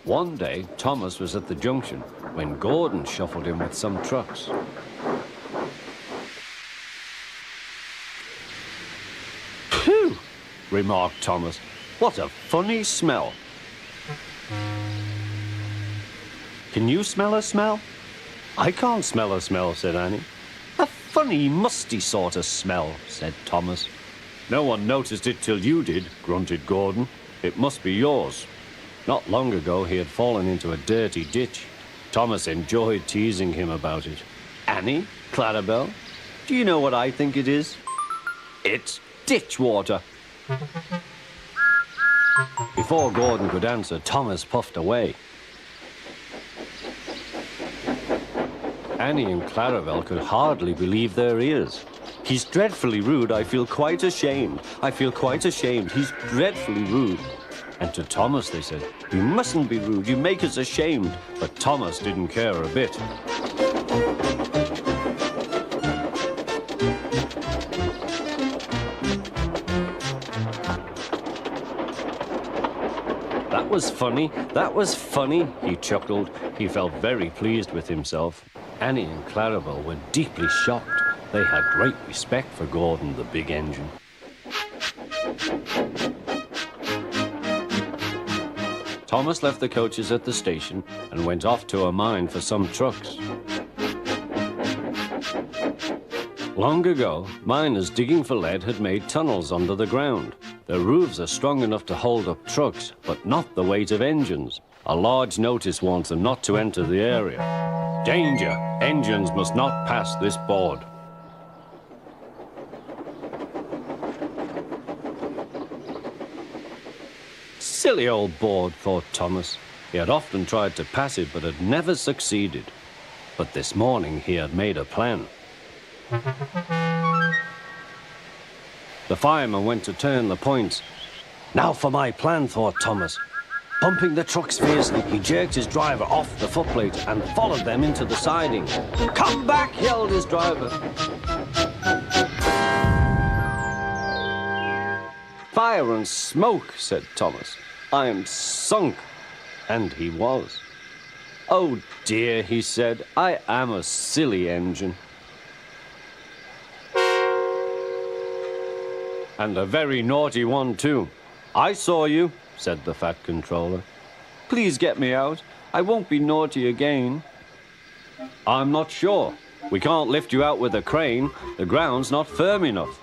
One day, Thomas was at the junction when Gordon shuffled in with some trucks. "Phew," remarked Thomas. "What a funny smell." "Can you smell a smell?" "I can't smell a smell," said Annie. "A funny, musty sort of smell," said Thomas. "No one noticed it till you did," grunted Gordon. "It must be yours." Not long ago, he had fallen into a dirty ditch. Thomas enjoyed teasing him about it. "Annie, Clarabelle, do you know what I think it is? It's ditch water." Before Gordon could answer, Thomas puffed away. Annie and Clarabelle could hardly believe their ears. "He's dreadfully rude. I feel quite ashamed. I feel quite ashamed. He's dreadfully rude." And to Thomas they said, "You mustn't be rude. You make us ashamed." But Thomas didn't care a bit. "That was funny. That was funny," he chuckled. He felt very pleased with himself. Annie and Clarabelle were deeply shocked. They had great respect for Gordon, the big engine. Thomas left the coaches at the station and went off to a mine for some trucks. Long ago, miners digging for lead had made tunnels under the ground. Their roofs are strong enough to hold up trucks, but not the weight of engines. A large notice warns them not to enter the area. "Danger! Engines must not pass this board." Silly old board, thought Thomas. He had often tried to pass it, but had never succeeded. But this morning he had made a plan. The fireman went to turn the points. "Now for my plan," thought Thomas. Pumping the trucks fiercely, he jerked his driver off the footplate and followed them into the siding. "Come back!" yelled his driver. "Fire and smoke," said Thomas. "I am sunk." And he was. "Oh dear," he said, "I am a silly engine." "And a very naughty one, too." "I saw you," said the fat controller. "Please get me out. I won't be naughty again." "I'm not sure. We can't lift you out with a crane. The ground's not firm enough."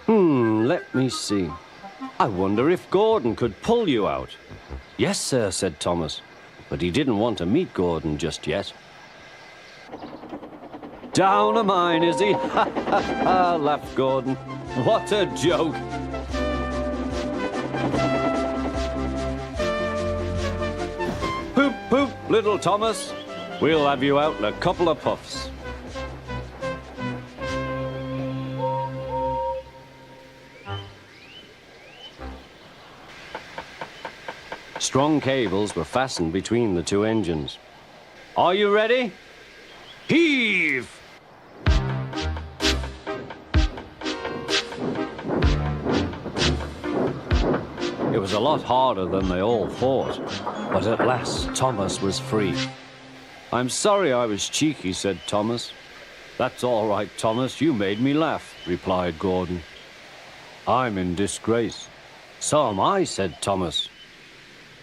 Let me see. I wonder if Gordon could pull you out." "Yes, sir," said Thomas, but he didn't want to meet Gordon just yet. "Down a mine, is he?" "Ha, ha, ha," laughed Gordon. "What a joke." "Poop, poop, little Thomas. We'll have you out in a couple of puffs." Strong cables were fastened between the two engines. "Are you ready? Heave!" It was a lot harder than they all thought, but at last Thomas was free. "I'm sorry I was cheeky," said Thomas. "That's all right, Thomas. You made me laugh," replied Gordon. "I'm in disgrace." "So am I," said Thomas.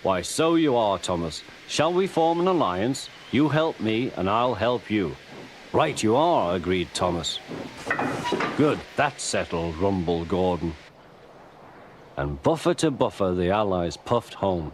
"Why, so you are, Thomas. Shall we form an alliance? You help me, and I'll help you." "Right you are," agreed Thomas. "Good, that's settled," rumbled Gordon. And buffer to buffer, the Allies puffed home.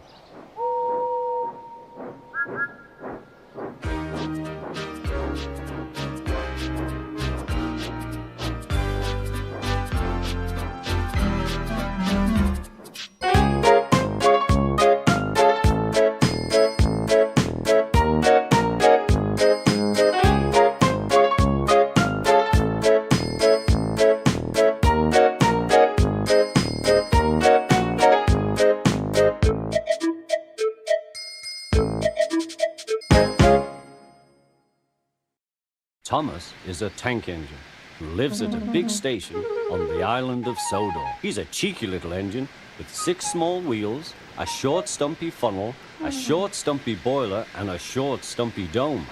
Thomas is a tank engine. lives at a big station on the island of Sodor. He's a cheeky little engine with 6 small wheels, a short stumpy funnel, a short stumpy boiler, and a short stumpy dome.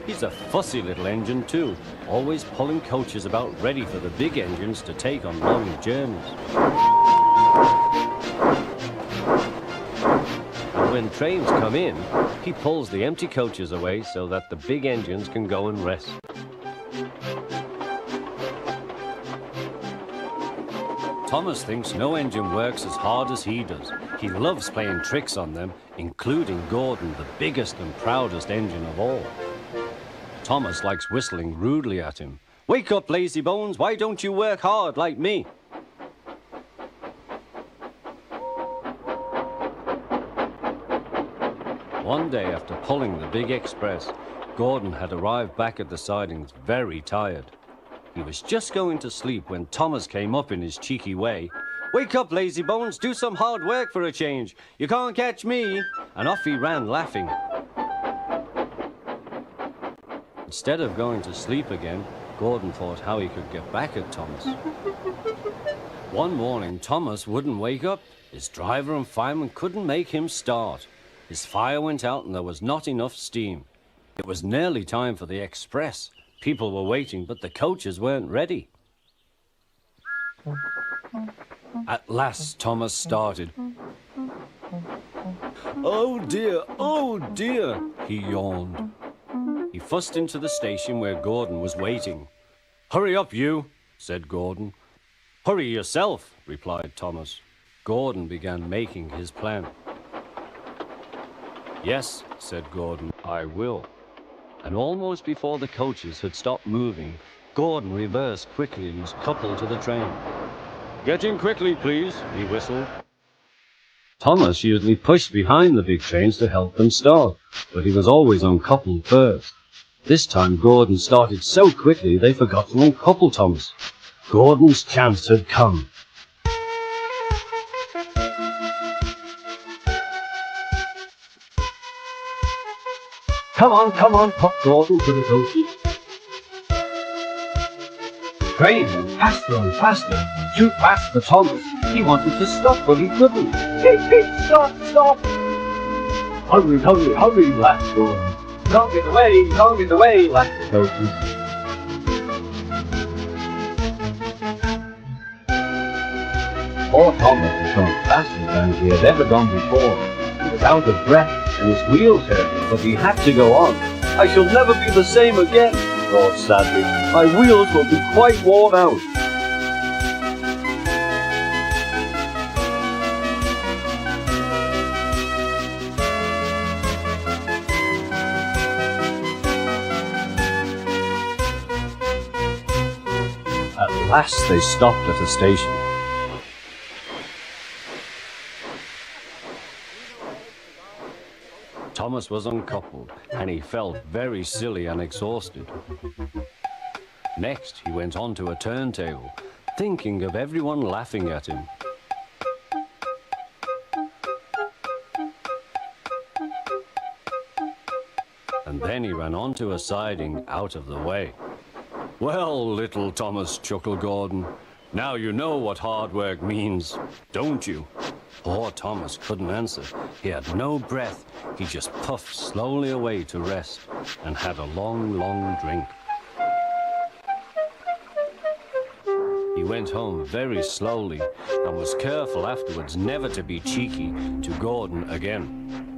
He's a fussy little engine too, always pulling coaches about ready for the big engines to take on long journeys. And when trains come in, he pulls the empty coaches away so that the big engines can go and rest. Thomas thinks no engine works as hard as he does. He loves playing tricks on them, including Gordon, the biggest and proudest engine of all. Thomas likes whistling rudely at him. "Wake up, lazy bones, why don't you work hard like me?" One day after pulling the big express, Gordon had arrived back at the sidings very tired. He was just going to sleep when Thomas came up in his cheeky way. "Wake up, lazy bones, do some hard work for a change. You can't catch me." And off he ran laughing. Instead of going to sleep again, Gordon thought how he could get back at Thomas. One morning, Thomas wouldn't wake up. His driver and fireman couldn't make him start. His fire went out and there was not enough steam. It was nearly time for the express. People were waiting, but the coaches weren't ready. At last, Thomas started. Oh dear, he yawned. He fussed into the station where Gordon was waiting. "Hurry up, you," said Gordon. "Hurry yourself," replied Thomas. Gordon began making his plan. "Yes," said Gordon, "I will." And almost before the coaches had stopped moving, Gordon reversed quickly and was coupled to the train. "Get in quickly, please," he whistled. Thomas usually pushed behind the big trains to help them start, but he was always uncoupled first. This time Gordon started so quickly they forgot to uncouple Thomas. Gordon's chance had come. Come on, puffed Gordon to the coaches. The train went faster and faster, too fast for Thomas. He wanted to stop, but he couldn't. Beep, stop! Hurry, laughed Gordon. Can't get away, laughed the coaches. Poor Thomas was going faster than he had ever gone before. He was out of breath and his wheels hurt, but he had to go on. "I shall never be the same again," he thought sadly. "My wheels will be quite worn out." At last they stopped at a station. Thomas was uncoupled, and he felt very silly and exhausted. Next, he went on to a turntable, thinking of everyone laughing at him. And then he ran onto a siding out of the way. "Well, little Thomas," chuckled Gordon, "now you know what hard work means, don't you?" Poor Thomas couldn't answer. He had no breath. He just puffed slowly away to rest and had a long drink. He went home very slowly and was careful afterwards never to be cheeky to Gordon again.